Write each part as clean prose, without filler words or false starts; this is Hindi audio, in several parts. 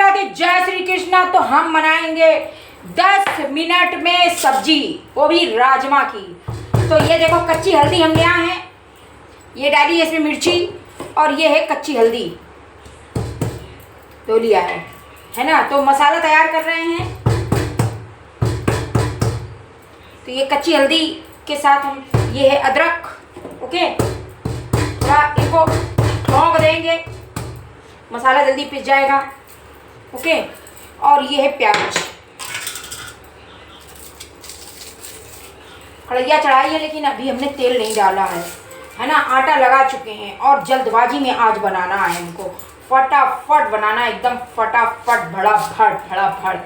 राधे, जय श्री कृष्णा। तो हम बनाएंगे 10 मिनट में सब्जी, वो भी राजमा की। तो ये देखो कच्ची हल्दी हम ले आए हैं, ये डाली है इसमें मिर्ची, और ये है कच्ची हल्दी तो लिया है ना। तो मसाला तैयार कर रहे हैं। तो ये कच्ची हल्दी के साथ हम, ये है अदरक, ओके, थोड़ा इनको भौंक देंगे, मसाला जल्दी पिस जाएगा, ओके। और ये है प्याज। कढ़ैया चढ़ाई है लेकिन अभी हमने तेल नहीं डाला है ना। आटा लगा चुके हैं और जल्दबाजी में आज बनाना है हमको, फटाफट बनाना है, एकदम फटाफट, फटाफट।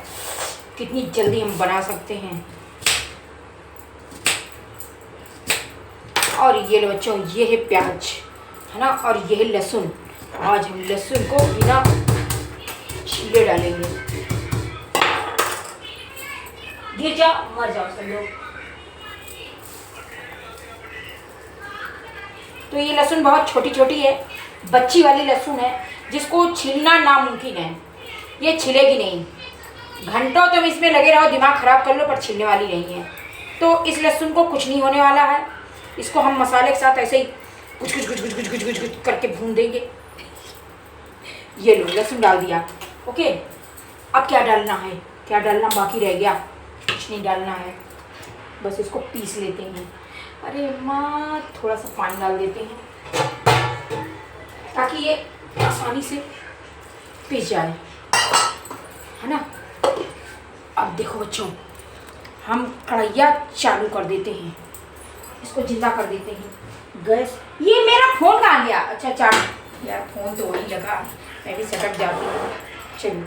कितनी जल्दी हम बना सकते हैं। और ये लो बच्चों, ये है प्याज है ना, और ये है लहसुन। आज हम लहसुन को बिना छीले डालेंगे। गिर जाओ मर जाओ सब लोग। तो ये लहसुन बहुत छोटी छोटी है, बच्ची वाली लहसुन है, जिसको छीलना नामुमकिन है। ये छिलेगी नहीं, घंटों तुम इसमें लगे रहो, दिमाग खराब कर लो, पर छिलने वाली नहीं है। तो इस लहसुन को कुछ नहीं होने वाला है। इसको हम मसाले के साथ ऐसे ही कुछ करके भून देंगे। ये लो लहसुन डाल दिया, ओके। अब क्या डालना है, क्या डालना बाकी रह गया, कुछ नहीं डालना है, बस इसको पीस लेते हैं। अरे माँ, थोड़ा सा पानी डाल देते हैं ताकि ये आसानी से पिस जाए, है ना। अब देखो बच्चों, हम कढ़ैया चालू कर देते हैं, इसको जिंदा कर देते हैं गैस। ये मेरा फोन कहाँ गया? अच्छा चालू, यार फोन तो वही लगा, मैं भी सटक जाती हूँ। चलो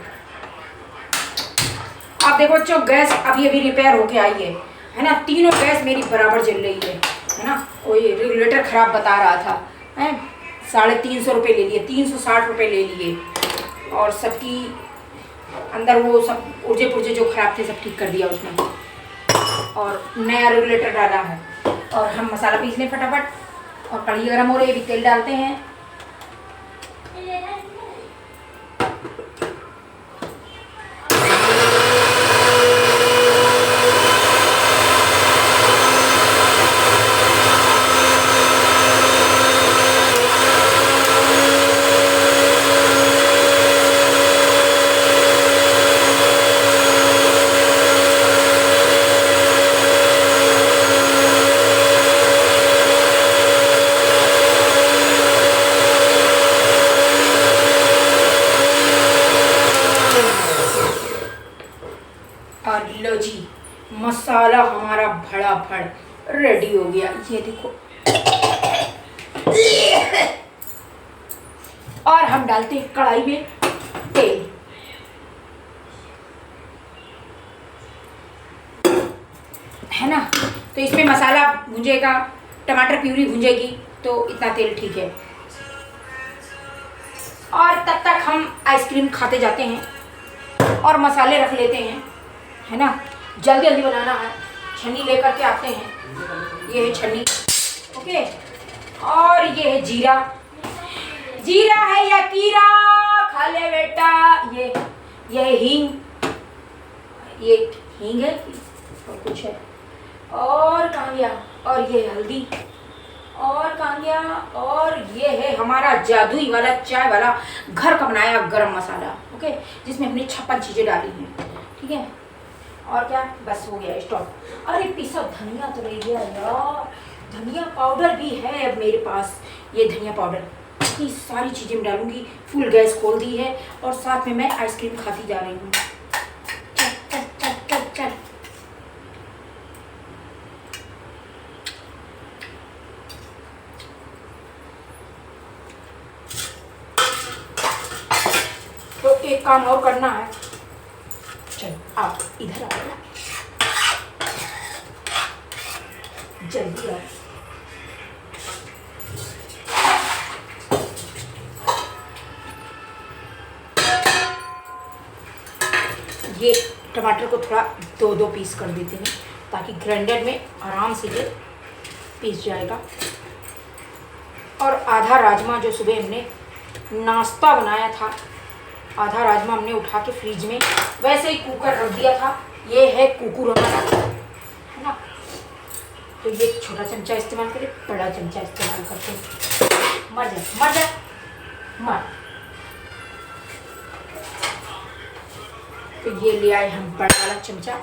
आप देखो बच्चों, गैस अभी रिपेयर होके आई है ना। तीनों गैस मेरी बराबर जल रही है ना। कोई रेगुलेटर ख़राब बता रहा था, हैं 350 रुपये ले लिए, 360 रुपये ले लिए, और सबकी अंदर वो सब पुर्जे पुर्जे जो ख़राब थे सब ठीक कर दिया उसने, और नया रेगुलेटर डाला है। और हम मसाला पीस लें फटाफट, और कढ़ी गर्म हो रही है, अभी तेल डालते हैं। और लो जी, मसाला हमारा फटाफट रेडी हो गया, ये देखो। और हम डालते हैं कढ़ाई में तेल, है ना। तो इसमें मसाला भुंजेगा, टमाटर प्यूरी भुंजेगी, तो इतना तेल ठीक है। और तब तक हम आइसक्रीम खाते जाते हैं और मसाले रख लेते हैं, है ना। जल्दी जल्दी बनाना है। छन्नी लेकर के आते हैं, ये है छन्नी, ओके। और ये है जीरा, जीरा है या कीरा, खा ले बेटा। ये है हींग, ये हींग है और कुछ है, और कहाँ गया, और ये हल्दी, और कहाँ गया, और ये है हमारा जादुई वाला चाय वाला घर का बनाया गरम मसाला, ओके, जिसमें हमने 56 चीज़ें डाली हैं, ठीक है। और क्या, बस हो गया, स्टॉप। अरे पिसा धनिया तो रह गया यार, धनिया पाउडर भी है अब मेरे पास। ये धनिया पाउडर, इतनी सारी चीज़ें मैं डालूंगी। फुल गैस खोल दी है, और साथ में मैं आइसक्रीम खाती जा रही हूँ। चल चल चल चल चल। तो एक काम और करना है, चलो आप इधर आ जाओ, जल्दी आओ। ये टमाटर को थोड़ा 2-2 पीस कर देते हैं, ताकि ग्राइंडर में आराम से ये पीस जाएगा। और आधा राजमा जो सुबह हमने नाश्ता बनाया था आधा राजमा हमने उठा के फ्रिज में वैसे ही कुकर रख दिया था। ये है कुकुर हमारा, है ना। तो ये छोटा चमचा इस्तेमाल करें, बड़ा चमचा इस्तेमाल करते हैं। मर जा मर जा मर। तो ये ले आए हम बड़ा वाला चमचा।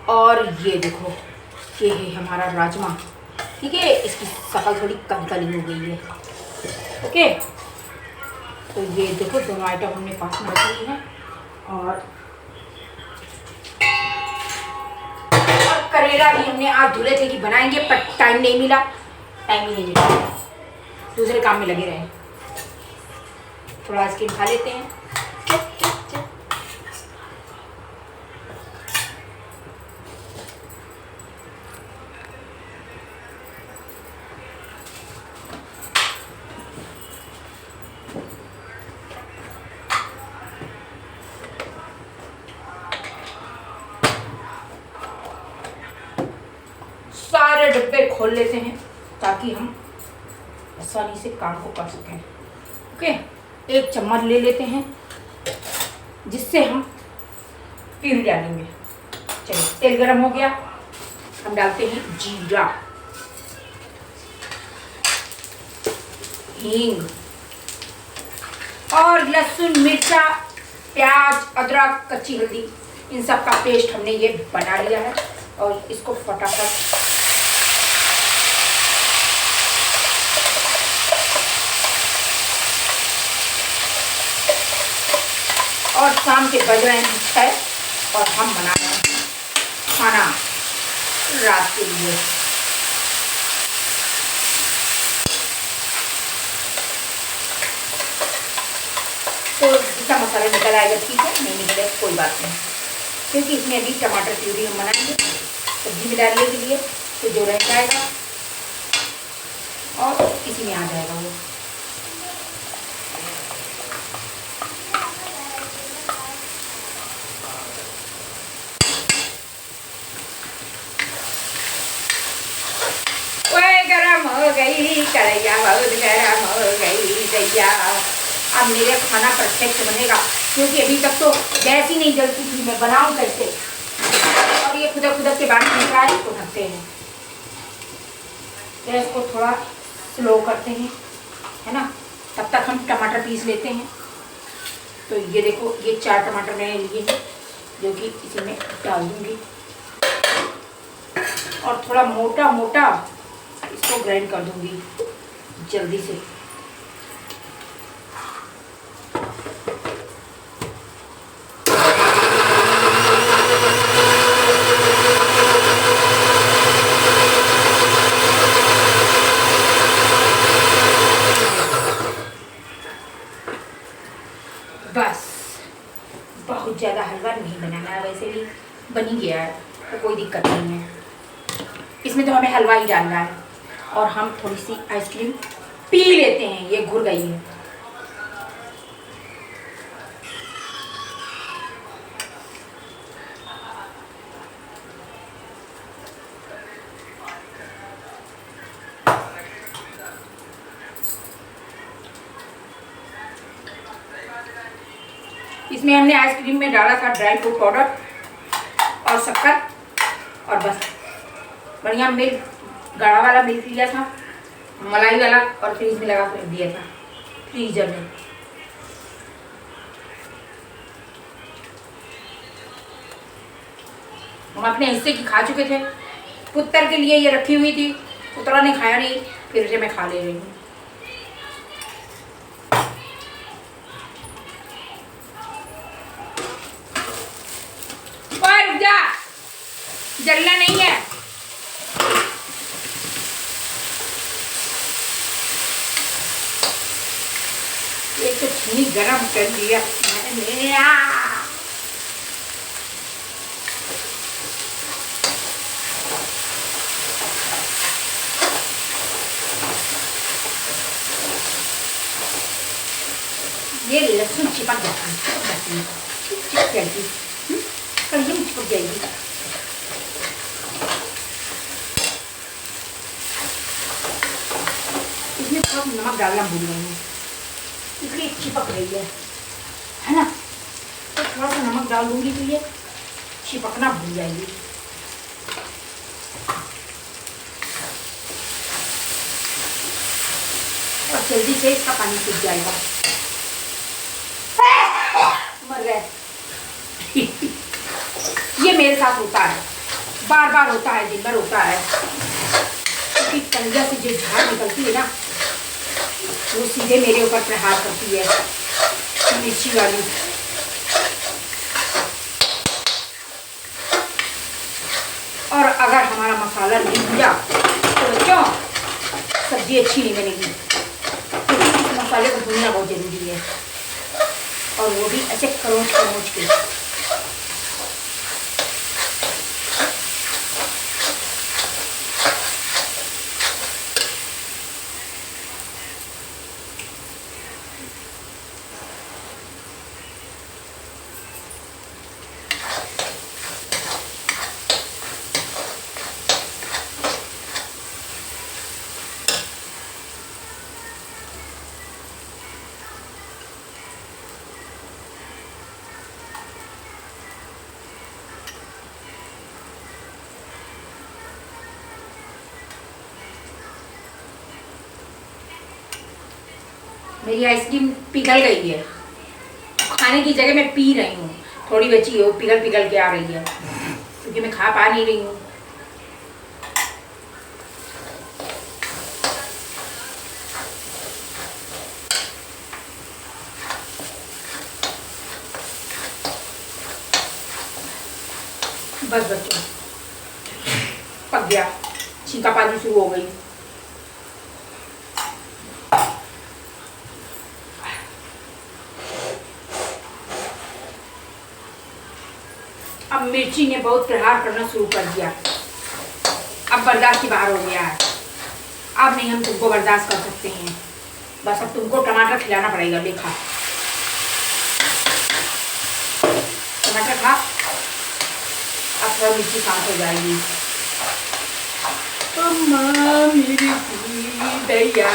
और ये देखो, ये है हमारा राजमा। ठीक है, इसकी शक्ल थोड़ी कम तली हो गई है। ओके, तो ये देखो दोनों आइटम हमने पास में रख ली हैं। और करेला भी हमने आज धुले थे कि बनाएंगे, पर टाइम नहीं मिला, टाइम ही नहीं मिला, दूसरे काम में लगे रहे। थोड़ा आइसक्रीम खा लेते हैं। सारे डब्बे खोल लेते हैं ताकि हम आसानी से काम को कर सकें। ओके, एक चम्मच ले लेते हैं जिससे हम प्यूरी डालेंगे। चलिए, तेल गरम हो गया, हम डालते हैं जीरा, हींग और लहसुन, मिर्चा, प्याज, अदरक, कच्ची हल्दी, इन सब का पेस्ट हमने ये बना लिया है। और इसको फटाफट और शाम के बज रहे हैं 6 और हम बना रहे हैं खाना रात के लिए। तो जितना मसाला निकल आएगा ठीक है, नहीं निकले कोई बात नहीं, क्योंकि इसमें अभी टमाटर प्यूरी हम बनाएंगे सब्जी में डालने के लिए। तो जो रह जाएगा और इसी में आ जाएगा वो। गरम हो गई कढ़ैया, बहुत गरम हो गई दैया। अब मेरा खाना परफेक्ट बनेगा, क्योंकि अभी तक तो गैस ही नहीं जलती थी, मैं बनाऊं कैसे। और ये खुदक खुदक के बाद में फ्राई को ढकते हैं। गैस को थोड़ा स्लो करते हैं, है ना। तब तक हम टमाटर पीस लेते हैं। तो ये देखो, ये 4 टमाटर मैंने लिए हैं जो कि इसी में डाल दूंगी। और थोड़ा मोटा मोटा इसको ग्राइंड कर दूंगी जल्दी से। बस, बहुत ज़्यादा हलवा नहीं बनाना है, वैसे भी बन ही गया है तो कोई दिक्कत नहीं है। इसमें तो हमें हलवा ही डालना है। और हम थोड़ी सी आइसक्रीम पी लेते हैं, ये घुल गई है। इसमें हमने आइसक्रीम में डाला था ड्राई फ्रूट पाउडर और शक्कर, और बस बढ़िया मिल्क, गाढ़ा वाला मिल्क लिया था, मलाई वाला, और फ्रीज में लगा कर दिया था, फ्रीजर में। हम अपने हिस्से की खा चुके थे, पुत्र के लिए ये रखी हुई थी, पुत्रा ने खाया नहीं, फिर से मैं खा ले रही हूँ। जलना नहीं है। ये तो छीनी गरम कर दिया मैंने। ये लहसुन चिपक जाता है, चिपक जाएगी, कहीं चिपक जाएगी। इसमें थोड़ा नमक डालना भूल गई हूँ, इसलिए चिपक रही है ना। थोड़ा सा नमक डाल दूंगी तो ये चिपकना भूल जाएगी। और जल्दी से इसका पानी सूख जाएगा। मर गए। ये मेरे साथ होता है, बार बार होता है, दिन भर होता है, क्योंकि तंजा से जो झाड़ निकलती है ना वो सीधे मेरे ऊपर प्रहार करती है मिर्ची वाली। और अगर हमारा मसाला नहीं भुजा तो बच्चों सब्जी अच्छी नहीं बनेगी, क्योंकि इस मसाले को भूनना बहुत ज़रूरी है, और वो भी ऐसे खरोंच खरोंच के। मेरी आइसक्रीम पिघल गई है, खाने की जगह मैं पी रही हूँ, थोड़ी बची है वो पिघल पिघल के आ रही है, क्योंकि मैं खा पा नहीं रही हूँ। बस बच्चों पक गया, छींका पानी शुरू हो गई। अब मिर्ची ने बहुत प्रहार करना शुरू कर दिया, अब बर्दाश्त की बाहर हो गया है। अब नहीं हम तुमको बर्दाश्त कर सकते हैं, बस अब तुमको टमाटर खिलाना पड़ेगा। देखा टमाटर खा, अब थोड़ा मिर्ची शांत हो जाएगी। अम्मा मेरी दैया,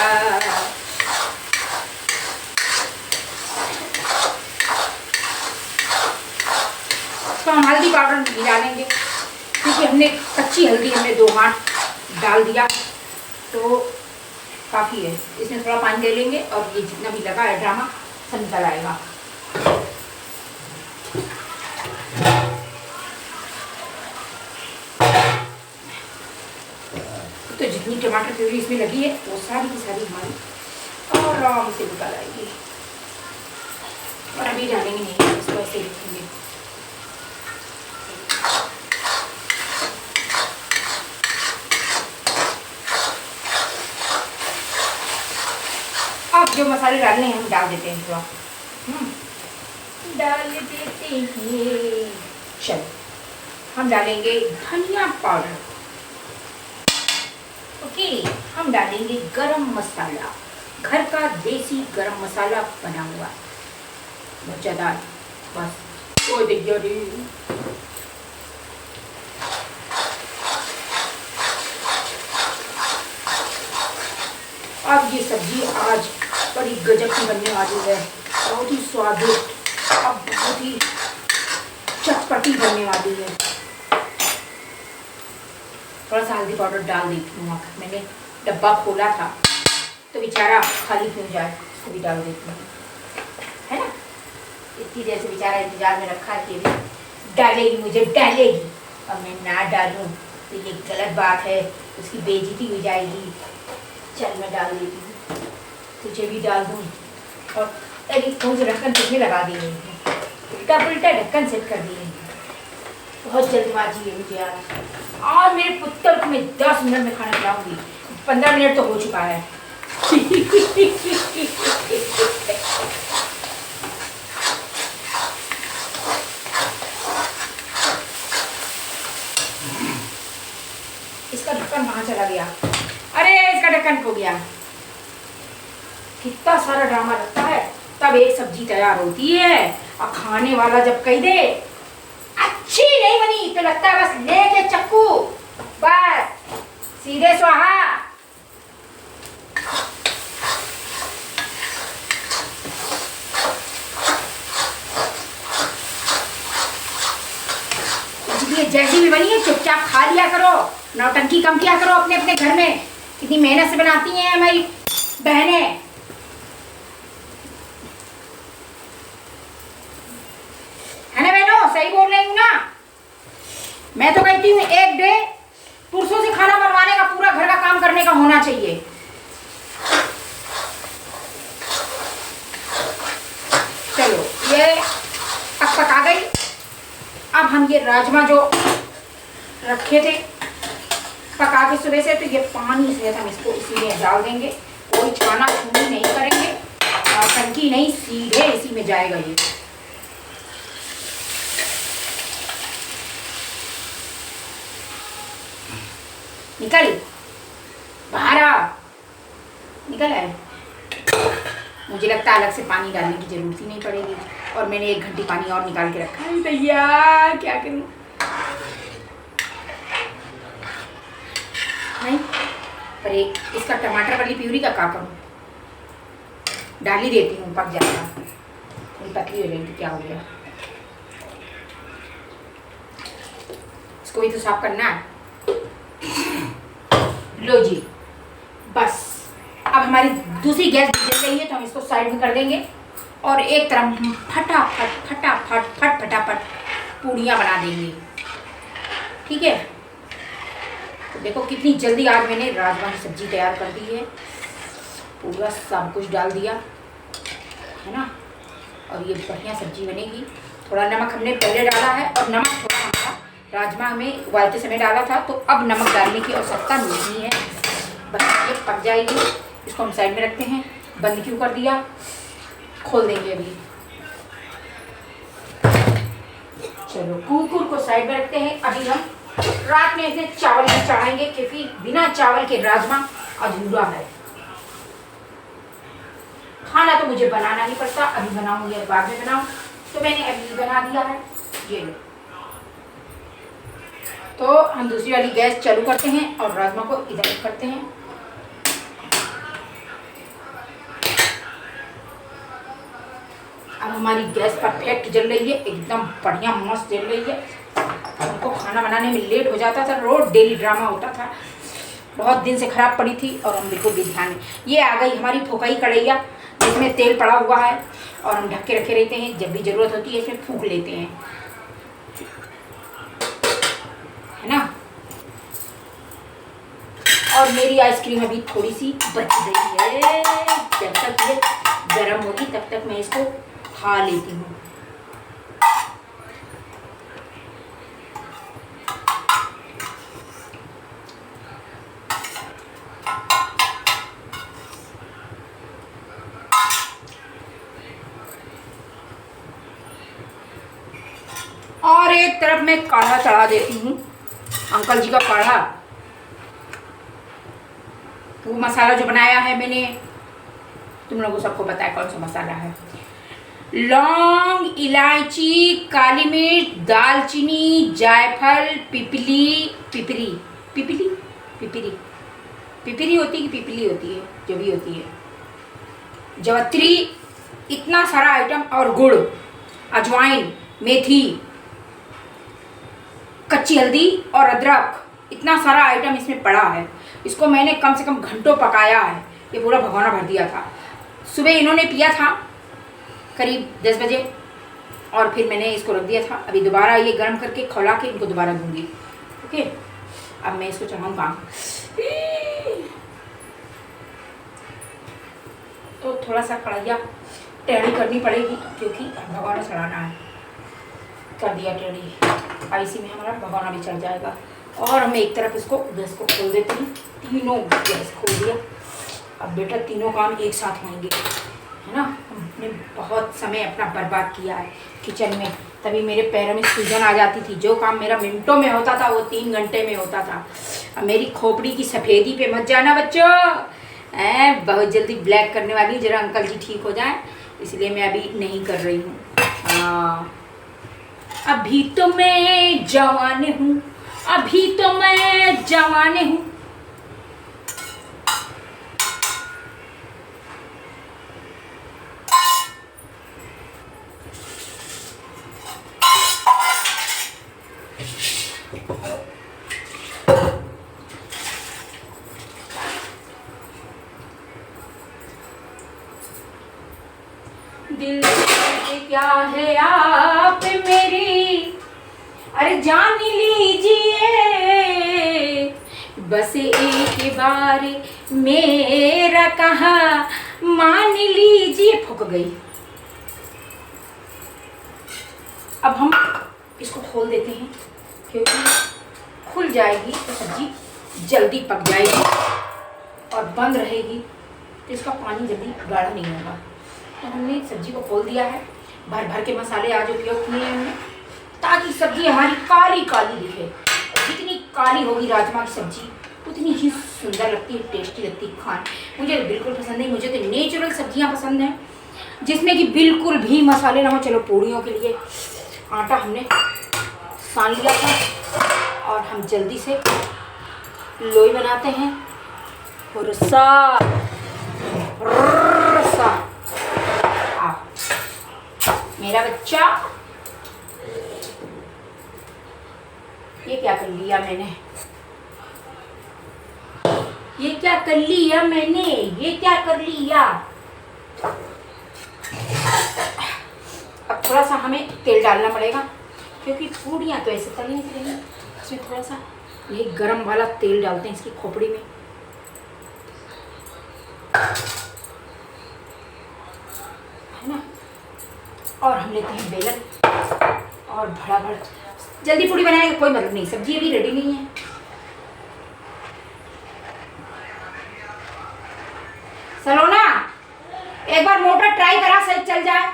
तो हम हल्दी पाउडर नहीं डालेंगे, क्योंकि हमने कच्ची हल्दी हमने 2 हाथ डाल दिया तो काफ़ी है। इसमें थोड़ा पानी ले लेंगे और ये जितना भी लगा है ड्रामा सब निकल आएगा। तो जितनी टमाटर प्यूरी इसमें लगी है वो सारी की सारी हमारी आराम से निकल आएगी। और अभी डालेंगे नहीं, इसको ऐसे रखेंगे। अब जो मसाले डालने हैं हम डाल देते हैं, थोड़ा डाल देते हैं। चलो हम डालेंगे धनिया पाउडर, ओके। हम डालेंगे गरम मसाला, घर का देसी गरम मसाला बना हुआ, मजेदार। बस ओ देखिए रे, अब ये सब्जी आज बड़ी गजब की बनने वाली है, बहुत ही स्वादिष्ट, अब बहुत ही चटपटी बनने वाली है। थोड़ा सा हल्दी पाउडर डाल देती हूँ, मैंने डब्बा खोला था तो बेचारा खाली क्यों जाए, इसको भी डाल देती हूँ, है ना। इतनी देर से बेचारा इंतजार में रखा कि डालेगी, मुझे डालेगी, अब मैं ना डालूँ तो ये गलत बात है, उसकी बेइज्जती हो जाएगी। चल मैं डाल देती हूँ, तुझे भी डाल दूँ। और अरे कौन से ढक्कन किसने लगा दिए, उल्टा पुल्टा ढक्कन सेट कर दिए, बहुत जल्दबाजी है मुझे आज मेरे पुत्र को मैं 10 मिनट में खाना खिलाऊंगी, 15 मिनट तो हो चुका है। इसका ढक्कन कहाँ चला गया, अरे इसका ढक्कन खो गया। कितना सारा ड्रामा लगता है तब एक सब्जी तैयार होती है, और खाने वाला जब कह दे अच्छी नहीं बनी तो लगता है बस लेके चक्कू, बस सीधे स्वाहा। चुपचाप खा लिया करो, नौटंकी कम किया करो अपने अपने घर में। कितनी मेहनत से बनाती हैं हमारी बहनें। है ना बहनों, सही बोल रही हूँ ना? मैं तो कहती हूँ एक डे पुरुषों से खाना बनवाने का, पूरा घर का काम करने का होना चाहिए। चलो ये अब पका गई। अब हम ये राजमा जो रखे थे पका के सुबह से, तो ये पानी से हम इसको इसी में डाल देंगे। कोई छाना छूनी नहीं करेंगे और टंकी नहीं, सीधे इसी में जाएगा ये। निकल बाहर आ, निकल आए। मुझे लगता है अलग से पानी डालने की जरूरत ही नहीं पड़ेगी। और मैंने 1 घंटी पानी और निकाल के रखा है भैया, क्या करूं? नहीं पर एक इसका टमाटर वाली प्यूरी का क्या करूं? डाल ही देती हूँ, पक जाएगा। थोड़ी पतली हो जाएगी, क्या हो गया? इसको भी तो साफ करना है। लो जी, बस अब हमारी दूसरी गैस जल गई है, तो हम इसको साइड में कर देंगे और एक तरफ फटाफट फटाफट फटाफट पूड़ियाँ बना देंगे। ठीक है, तो देखो कितनी जल्दी आज मैंने राजमा की सब्जी तैयार कर दी है। पूरा सब कुछ डाल दिया है ना, और ये बढ़िया सब्जी बनेगी। थोड़ा नमक हमने पहले डाला है, और नमक थोड़ा हमारा राजमा में उबालते समय डाला था, तो अब नमक डालने की आवश्यकता नहीं है। बस ये पक जाएगी। इसको हम साइड में रखते हैं। बंद क्यों कर दिया? खोल देंगे अभी। चलो कुकर को साइड में रखते हैं। अभी हम रात में इसे चावल में चढ़ाएंगे, क्योंकि बिना चावल के राजमा अधूरा है। खाना तो मुझे बनाना नहीं पड़ता, अभी बनाऊंगी या बाद में बनाऊं, तो मैंने अभी बना दिया है। ये लो, तो हम दूसरी वाली गैस चालू करते हैं और राजमा को इधर करते हैं। अब हमारी गैस परफेक्ट जल रही है, एकदम बढ़िया मस्त जल रही है। हमको खाना बनाने में लेट हो जाता था, रोज डेली ड्रामा होता था, बहुत दिन से खराब पड़ी थी, और हम बिल्कुल भी ध्यान नहीं। ये आ गई हमारी फोकाई कढ़ैया, जिसमें तेल पड़ा हुआ है, और हम ढक के रखे रहते हैं। जब भी ज़रूरत होती है इसमें फूंक लेते हैं, है ना। और मेरी आइसक्रीम अभी थोड़ी सी बच गई है। जब तक ये गर्म होगी तब तक मैं इसको खा लेती हूँ। और एक तरफ मैं काढ़ा चढ़ा देती हूँ, अंकल जी का काढ़ा। वो मसाला जो बनाया है मैंने, तुम लोगों सबको पता है कौन सा मसाला है। लौंग, इलायची, काली मिर्च, दालचीनी, जायफल, पिपली पिपरी पिपली पिपरी पिपरी होती है कि पिपली होती है, जो भी होती है, जवत्री, इतना सारा आइटम, और गुड़, अजवाइन, मेथी, कच्ची हल्दी और अदरक, इतना सारा आइटम इसमें पड़ा है। इसको मैंने कम से कम घंटों पकाया है। ये पूरा भगोना भर दिया था। सुबह इन्होंने पिया था करीब 10 बजे, और फिर मैंने इसको रख दिया था। अभी दोबारा ये गर्म करके खौला के इनको दोबारा दूंगी। ओके, अब मैं इसको चढ़ाऊँगा। तो थोड़ा सा कढ़ाइया टेढ़ी करनी पड़ेगी, क्योंकि भगोना चढ़ाना है। कर दिया टेढ़ी, अब इसी में हमारा भगोना भी चढ़ जाएगा। और मैं एक तरफ इसको गैस को खोल देती हूँ। तीनों गैस खोल दिया। अब बेटा तीनों काम एक साथ होंगे, है ना। हमने बहुत समय अपना बर्बाद किया है किचन में, तभी मेरे पैरों में सूजन आ जाती थी। जो काम मेरा मिनटों में होता था, वो 3 घंटे में होता था। अब मेरी खोपड़ी की सफ़ेदी पे मत जाना बच्चों, बहुत जल्दी ब्लैक करने वाली हूँ। जरा अंकल जी ठीक हो जाए, इसलिए मैं अभी नहीं कर रही हूँ। हाँ, अभी तो मैं जवान हूँ, अभी तो मैं जवान हूँ। दिल से क्या है आप मेरी, अरे जान लीजिए, बस एक बार मेरा कहा मान लीजिए। फूक गई। अब हम इसको खोल देते हैं, क्योंकि खुल जाएगी तो सब्जी जल्दी पक जाएगी, और बंद रहेगी तो इसका पानी जल्दी गाढ़ा नहीं होगा। तो हमने सब्जी को खोल दिया है। भर भर के मसाले आज उपयोग किए हैं हमने, ताकि सब्जी हमारी काली काली दिखे। जितनी काली होगी राजमा की सब्जी उतनी ही सुंदर लगती है, टेस्टी लगती है खाने। मुझे बिल्कुल पसंद नहीं, मुझे तो नेचुरल सब्जियां पसंद हैं जिसमें कि बिल्कुल भी मसाले ना हो। चलो पूड़ियों के लिए आटा हमने सान लिया था, और हम जल्दी से लोई बनाते हैं। रसा रसा मेरा बच्चा, ये क्या कर लिया मैंने, ये क्या कर लिया मैंने, ये क्या कर लिया। अब थोड़ा सा हमें तेल डालना पड़ेगा, क्योंकि पूड़ियाँ तो ऐसे तलनी पड़ेंगी। इसमें थोड़ा सा ये गरम वाला तेल डालते हैं इसकी खोपड़ी में। है ना। और हम लेते हैं बेलन और भड़ा भड़। जल्दी पूड़ी बनाने का कोई मतलब नहीं, सब्जी अभी रेडी नहीं है। सलोना, एक बार मोटर ट्राई करा, सही चल जाए।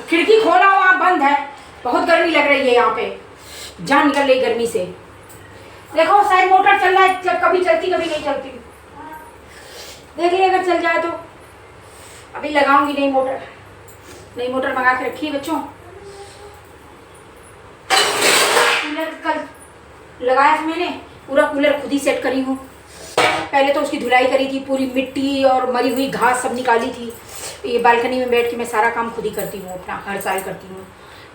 खिड़की खोला वहाँ बंद है, बहुत गर्मी लग रही है यहाँ पे, जान निकल रही गर्मी से। देखो शायद मोटर चल रहा है, कभी चलती कभी नहीं चलती। देख लिया अगर चल जाए तो। अभी लगाऊंगी नई मोटर, नई मोटर मंगा के रखी है बच्चों। कूलर कल लगाया था मैंने, पूरा कूलर खुद ही सेट करी हूँ। पहले तो उसकी धुलाई करी थी, पूरी मिट्टी और मरी हुई घास सब निकाली थी। ये बालकनी में बैठ के मैं सारा काम खुद ही करती हूँ, अपना हर साल करती हूँ।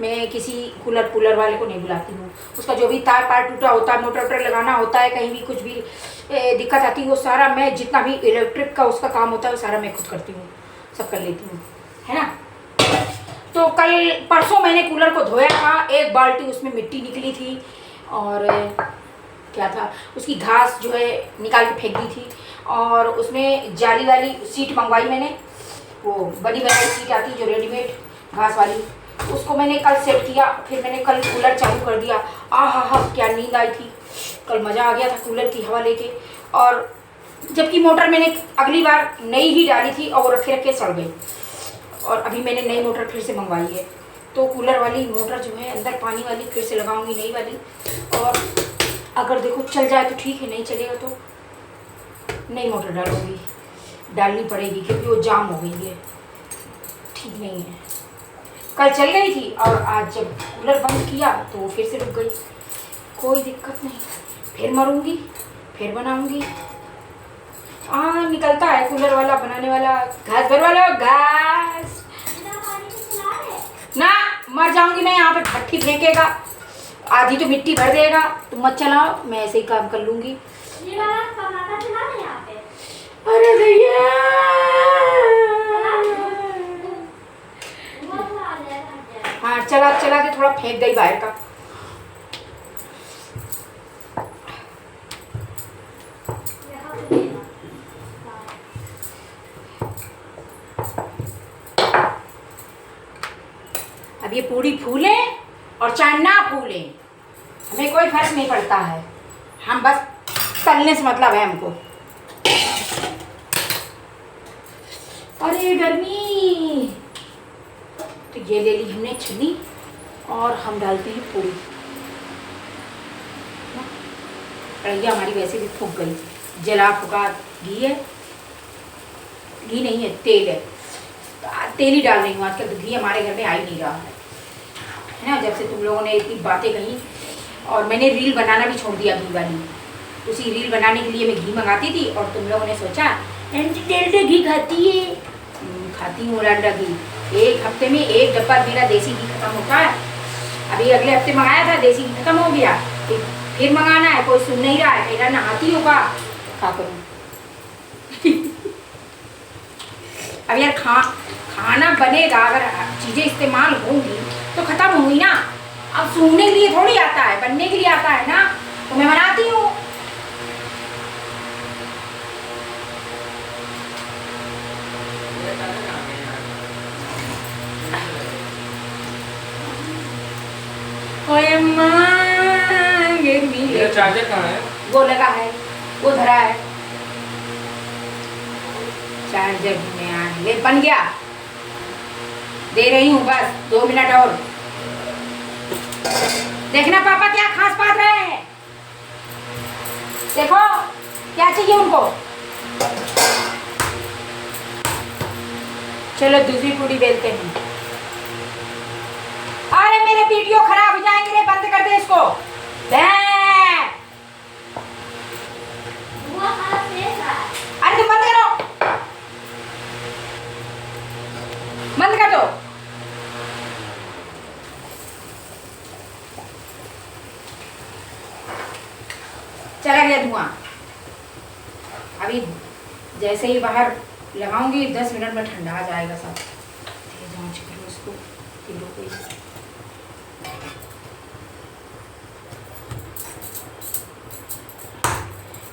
मैं किसी कूलर वाले को नहीं बुलाती हूँ। उसका जो भी तार पार टूटा होता है, मोटर वोटर लगाना होता है, कहीं भी कुछ भी दिक्कत आती है, वो सारा मैं, जितना भी इलेक्ट्रिक का उसका काम होता है वो सारा मैं खुद करती हूँ, सब कर लेती हूँ, है ना। तो कल परसों मैंने कूलर को धोया था, एक बाल्टी उसमें मिट्टी निकली थी, और क्या था, उसकी घास जो है निकाल के फेंक दी थी। और उसमें जाली वाली सीट मंगवाई मैंने, वो बड़ी बनाई सीट आती जो रेडीमेड घास वाली, उसको मैंने कल सेट किया। फिर मैंने कल कूलर चालू कर दिया। आहा क्या नींद आई थी कल, मज़ा आ गया था कूलर की हवा लेके। और जबकि मोटर मैंने अगली बार नई ही डाली थी और वो रखे रखे सड़ गई, और अभी मैंने नई मोटर फिर से मंगवाई है। तो कूलर वाली मोटर जो है अंदर पानी वाली फिर से लगाऊंगी, नई वाली। और अगर देखो चल जाए तो ठीक है, नहीं चलेगा तो नई मोटर डालनी पड़ेगी, क्योंकि वो जाम हो गई है, ठीक नहीं है। कल चल गई थी और आज जब कूलर बंद किया तो वो फिर से रुक गई। कोई दिक्कत नहीं, फिर मरूंगी, फिर बनाऊंगी। निकलता है कूलर वाला बनाने वाला, घास भर वाला घास ना, मर जाऊंगी मैं यहाँ पे। भट्टी फेंकेगा, आधी तो मिट्टी भर देगा। तुम मत चलाओ, मैं ऐसे ही काम कर लूंगी। अरे भैया हाँ, चला चला के थोड़ा फेंक गई बाहर का। अब ये पूरी फूले और चाहे ना फूले, हमें कोई फर्क नहीं पड़ता है। हम बस तलने से मतलब है हमको। अरे गर्मी। तो ये ले ली हमने छन्नी, और हम डालते हैं पूरी। कढ़ैया हमारी वैसे भी फूक गई, जला फुका। घी है, घी नहीं है, तेल है। तेल ही डाल रही हूँ आजकल, तो घी हमारे घर में आ ही नहीं रहा है ना। जब से तुम लोगों ने इतनी बातें कही, और मैंने रील बनाना भी छोड़ दिया घी वाली। उसी रील बनाने के लिए मैं घी मंगाती थी, और तुम लोगों ने सोचा एंटी घी खाती है। खाती हूँ डालडा घी। एक हफ्ते में एक डब्बा मेरा देसी घी खत्म होता है। अभी अगले हफ्ते मंगाया था, देसी घी खत्म हो गया, फिर मंगाना है। कोई सुन नहीं रहा है, कह रहा नहाती होगा, खा करूँ। अब यार खाना बनेगा, अगर चीज़ें इस्तेमाल होंगी तो ख़त्म होंगी ना। अब सूंघने के लिए थोड़ी आता है, बनने के लिए आता है ना, तो मैं बनाती हूँ। चार्जर कहाँ है? वो लगा है, वो धरा है। चार्जर में आ ये बन गया, दे रही हूँ बस 2 मिनट और। देखना पापा क्या खास बात रहे हैं, देखो क्या चाहिए उनको। चलो दूसरी पूड़ी बेलते हैं। अरे मेरे वीडियो खराब हो जाएंगे रे, बंद कर दे इसको। अरे तुम बंद करो, बंद कर दो। चला गया धुआं। अभी जैसे ही बाहर लगाऊंगी 10 मिनट में ठंडा आ जाएगा सब। जांच करो इसको,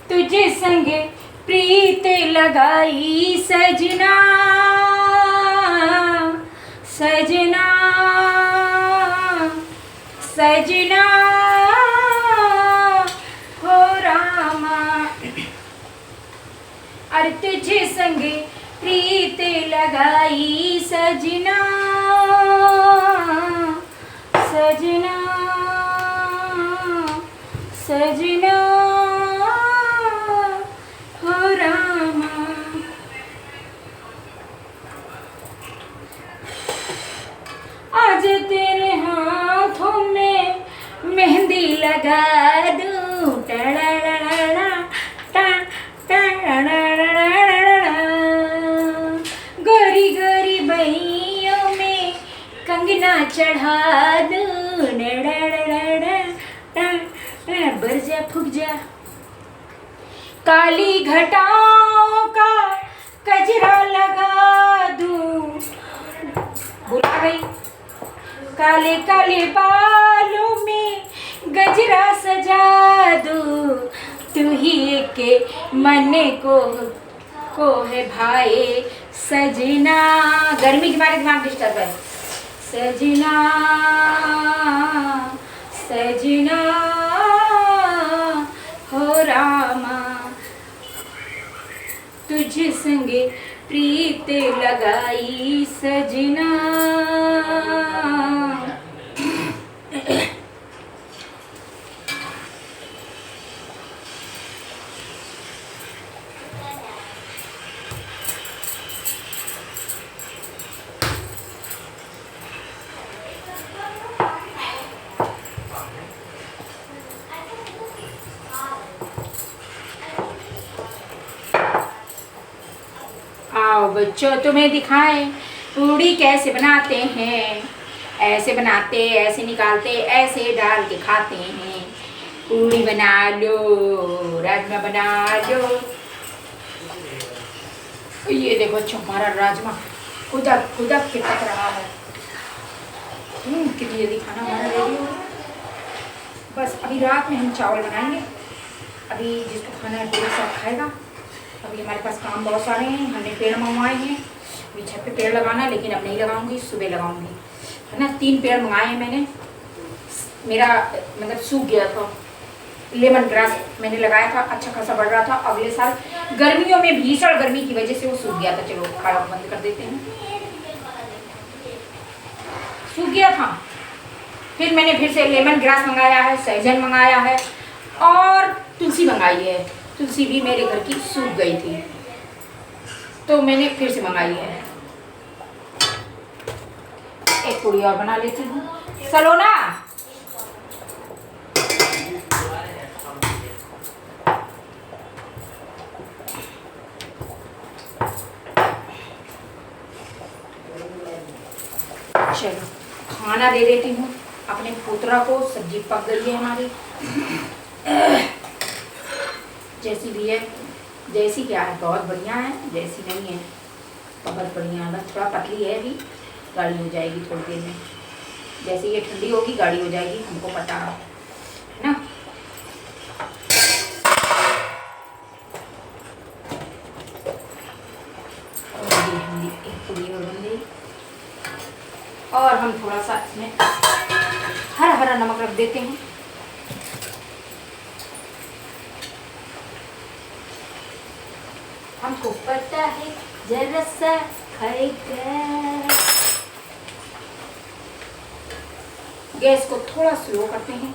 तुझे संग प्रीत लगाई सजना, सजना सजना हो रामा। अरे तुझे संग प्रीत लगाई सजना, सजना सजना हो रामा। आज तेरे हाथों में मेहंदी लगा दूं, गोरी गोरी बहियों में कंगना चढ़ा दूं, बर जा फूक जा। काली घटाओं का कजरा लगा दूं, भुला गई। काले काले बालों में गजरा सजा दूं, तू ही के मन को है भाई सजना। गर्मी के मारे दिमाग डिस्टर्ब है। सजना सजना हो रामा, तुझ संगे प्रीत लगाई सजना। आओ बच्चों तुम्हें दिखाएं पूड़ी कैसे बनाते हैं। ऐसे बनाते, ऐसे निकालते, ऐसे डाल के खाते हैं। पूड़ी बना लो, राजमा बना लो। ये देखो बच्चों हमारा राजमा खुदक खुदक के पक रहा है। कितनी जल्दी खाना हमारा रेडी हो। बस अभी रात में हम चावल बनाएंगे। अभी जिसको खाना है वो सब खाएगा। अभी हमारे पास काम बहुत सारे हैं, हमने पेड़ मंगवाए हैं। अभी छत पे पेड़ लगाना है, लेकिन अब नहीं लगाऊंगी, सुबह लगाऊंगी, है ना। 3 पेड़ मंगाए हैं मैंने। मेरा मतलब सूख गया था, लेमन ग्रास मैंने लगाया था, अच्छा खासा बढ़ रहा था। अगले साल गर्मियों में भीषण गर्मी की वजह से वो सूख गया था। चलो खाना बंद कर देते हैं। सूख गया था, फिर मैंने फिर से लेमन ग्रास मंगाया है, सहजन मंगाया है और तुलसी मंगाई है। तुलसी भी मेरे घर की सूख गई थी तो मैंने फिर से मंगाई है। एक पूड़ी और बना लेती हूँ। सलोना चलो खाना दे देती हूँ अपने पुत्रा को। सब्जी पक गई है हमारी। जैसी भी है, जैसी क्या है बहुत बढ़िया है, जैसी नहीं है बहुत बढ़िया, बस थोड़ा पतली है अभी, गाढ़ी हो जाएगी थोड़ी देर में। जैसे ये ठंडी होगी गाढ़ी हो जाएगी, हमको पता है ना। और ये हमारी एक पूरी और बन गई। और हम थोड़ा सा इसमें हरा हरा नमक रख देते हैं। हमको पता है जरा सा खाएगा। गैस को थोड़ा स्लो करते हैं,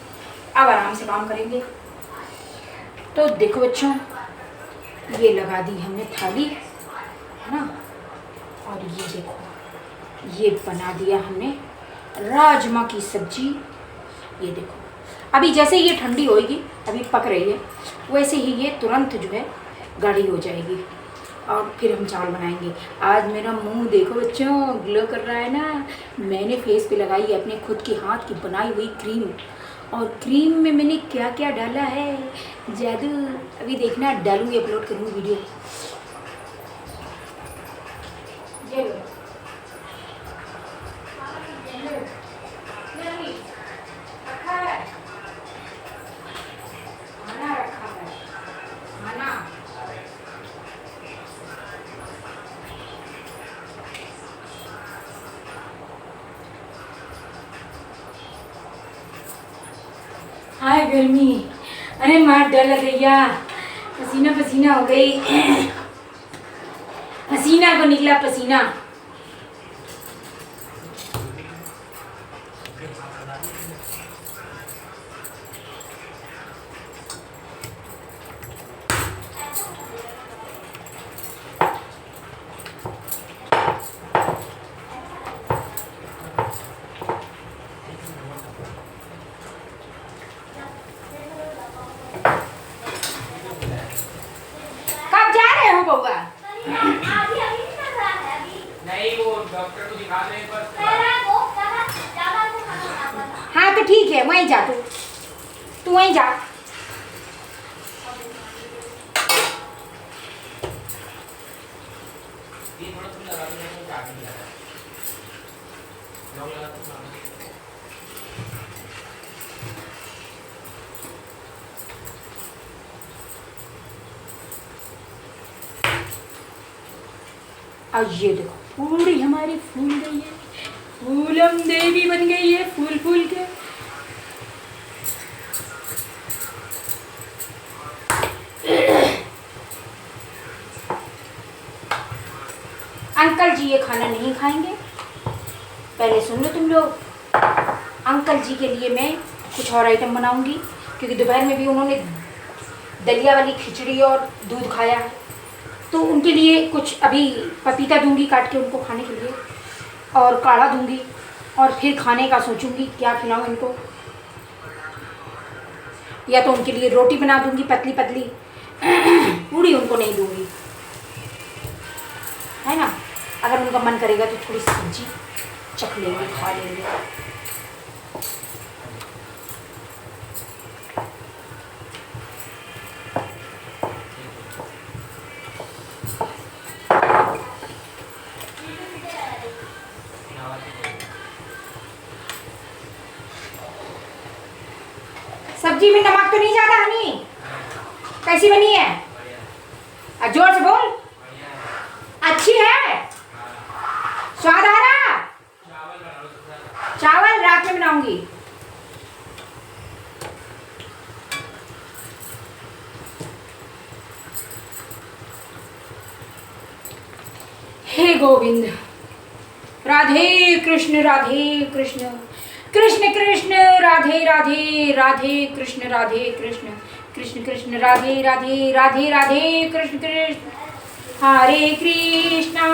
अब आराम से काम करेंगे। तो देखो बच्चों, ये लगा दी हमने थाली, है ना। और ये देखो, ये बना दिया हमने राजमा की सब्जी। ये देखो, अभी जैसे ये ठंडी होएगी, अभी पक रही है, वैसे ही ये तुरंत जो है गाढ़ी हो जाएगी और फिर हम चावल बनाएंगे। आज मेरा मुंह देखो बच्चों, ग्लो कर रहा है ना। मैंने फेस पे लगाई है अपने खुद के हाथ की बनाई हुई क्रीम, और क्रीम में मैंने क्या क्या डाला है, जादू। अभी देखना, डालूंगी, अपलोड करूँगी वीडियो। ये लो। रखा है खाना, रखा है खाना। हाय गर्मी, अरे मार डाला भैया, पसीना पसीना हो गई। पसीना को निकला पसीना। कब जा रहे हो बउआ? नहीं, वो डॉक्टर को दिखा रहे हैं बस। हाँ तो ठीक है, वहीं जा, तू वहीं जा। ये थोड़ा सा लगा दो, मेरे को काट दिया है। लॉन्ग लगा दो ना। अब ये देखो, पूरी हमारी फूल गई है, फूलम देवी बन गई है, फूल फूल के। अंकल जी ये खाना नहीं खाएंगे, पहले सुन लो तुम लोग। अंकल जी के लिए मैं कुछ और आइटम बनाऊंगी, क्योंकि दोपहर में भी उन्होंने दलिया वाली खिचड़ी और दूध खाया है, तो उनके लिए कुछ अभी पपीता दूंगी काट के उनको खाने के लिए, और काढ़ा दूंगी, और फिर खाने का सोचूंगी क्या खिलाऊं इनको। या तो उनके लिए रोटी बना दूंगी पतली पतली, पूरी उनको नहीं दूंगी, है ना। अगर उनका मन करेगा तो थोड़ी सब्जी चख लेंगे, खा लेंगे। सब्जी में नमक तो नहीं ज्यादा हनी? कैसी बनी है? जोर से बोल। अच्छी है? स्वाद आ रहा? चावल रात में बनाऊंगी। हे गोविंद, राधे कृष्ण कृष्ण कृष्ण राधे राधे, राधे कृष्ण कृष्ण कृष्ण राधे राधे, राधे राधे कृष्ण कृष्ण। हरे कृष्णा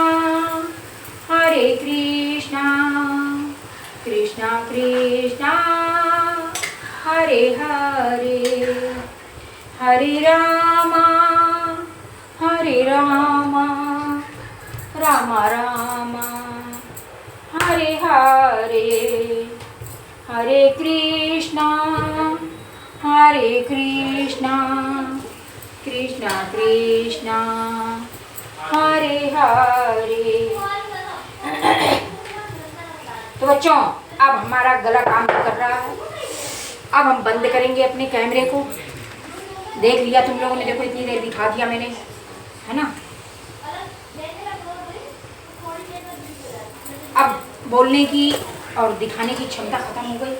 कृष्णा कृष्णा हरे हरे, हरे रामा रामा रामा हरे हरे, हरे कृष्णा कृष्णा कृष्णा हरे हरे। तो बच्चों अब हमारा गला काम नहीं कर रहा है। अब हम बंद करेंगे अपने कैमरे को। देख लिया तुम लोगों ने, देखो इतनी देर दिखा दिया मैंने, है ना। अब बोलने की और दिखाने की क्षमता खत्म हो गई।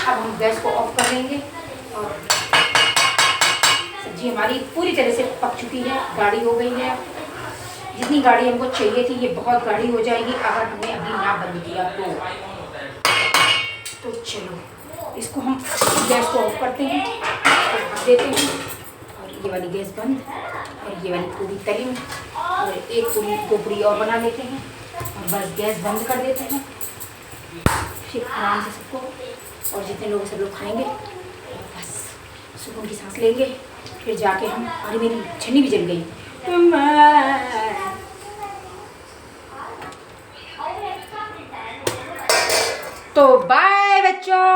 अब हम गैस को ऑफ कर लेंगे और सब्जी हमारी पूरी तरह से पक चुकी है, गाढ़ी हो गई है। जितनी गाढ़ी हमको चाहिए थी, ये बहुत गाढ़ी हो जाएगी अगर हमने अभी ना बंद किया तो चलो इसको हम गैस को ऑफ करते हैं, ढक देते हैं और ये वाली गैस बंद और ये वाली पूरी तली और एक पूरी दो पूरी और बना लेते हैं और बस गैस बंद कर देते हैं। फिर आराम से सबको, और जितने लोग सब लोग खाएंगे बस सुकून की सांस लेंगे। फिर जाके हम, अरे मेरी छन्नी भी जल गई। तो बाय बच्चों।